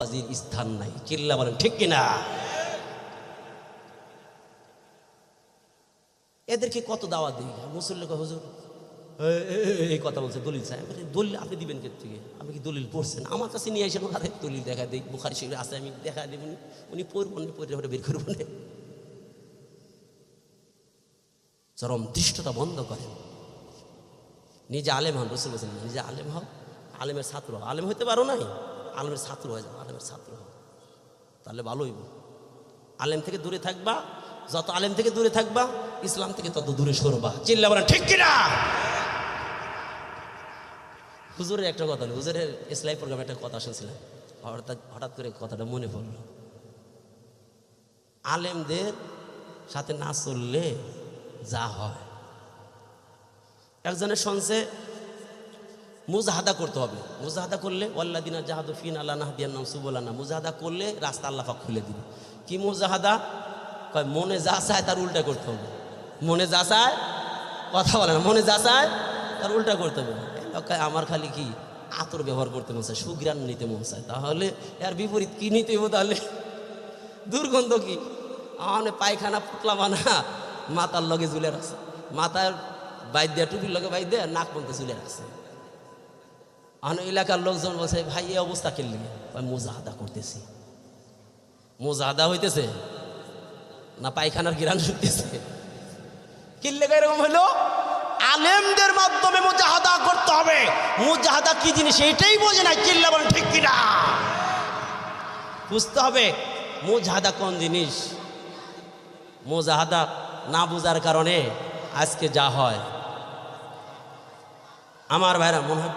বাজির স্থান নাই। চিল্লা বলেন ঠিক কিনা? এদেরকে কত দাওয়াত দিই, মুসল্লিকে হুজুর এই কথা বলছে, দলিল চাই। দলিল আপনি দিবেন কে থেকে? আপনি কি দলিল পড়ছেন? আমার কাছে নিয়ে এসে হাতে দলিল দেখা দিই, বুখারী শরীফে আছে, আমি দেখা দেবেন। উনি পড়বেন, পড়ে বের করবেন। চরম দৃষ্টতা বন্ধ করেন। নিজে আলেম হন, রসুল বলছেন নিজে আলেম হও, আলেমের ছাত্র হও। আলেম হইতে পারো নাই, আলেমের ছাত্র হয়ে যাও, আলেমের ছাত্র হও, তাহলে ভালো হইব। আলেম থেকে দূরে থাকবা, যত আলেম থেকে দূরে থাকবা ইসলাম থেকে তত দূরে সরবা। চিল্লা বলেন ঠিক কিনা? হুজুরের একটা কথা, হুজুরের ইসলামী প্রোগ্রামে একটা কথা শুনছিলাম, হঠাৎ করে কথাটা মনে পড়ল। আলেমদের সাথে না চললে যা হয়, একজনের শুনছে মুজাহাদা করতে হবে। মুজাহাদা করলে ওয়াল্লাযিনা জাহাদু ফিনা লানাহদিয়ান্নাহুম সুবুলানা, মুজাহাদা করলে রাস্তা আল্লাহ পাক খুলে দিবে। কি মুজাহাদা? কয় মনে যা চায় তার উল্টা করতে হবে। মনে যা চায়, কথা বলে না, মনে যা চায় তার উল্টা করতে হবে। আমার খালি কি আতর ব্যবহার করতে মন চায়, সুগ্রাণ নিতে মন চায়, তাহলে এর বিপরীত কি নিতে হবে? তাহলে দুর্গন্ধ কি? আমার পায়খানা পুতলা বানা মাথার লগে ঝুলে রাখছে, মাথার বাইর দেয়া, টুপির লগে বাইর দেয়া, নাক পর্যন্ত ঝুলে রাখছে। আমার এলাকার লোকজন বলছে ভাই এই অবস্থা খেললি, মুজাহাদা করতেছি। মুজাহাদা হইতেছে না পায়খানার গিরান শুকতেছে? কিল্লে এরকম হলো, আলেমদের মাধ্যমে মুজাহাদা করতে হবে। মুজাহাদা কি জিনিস এটাই বোঝে না। চিল্লা বলেন ঠিক কিনা? বুঝতে হবে মুজাহাদা কোন জিনিস। মুজাহাদা না বুঝার কারণে আজকে যা হয়। আমার ভাইরা মনে হয়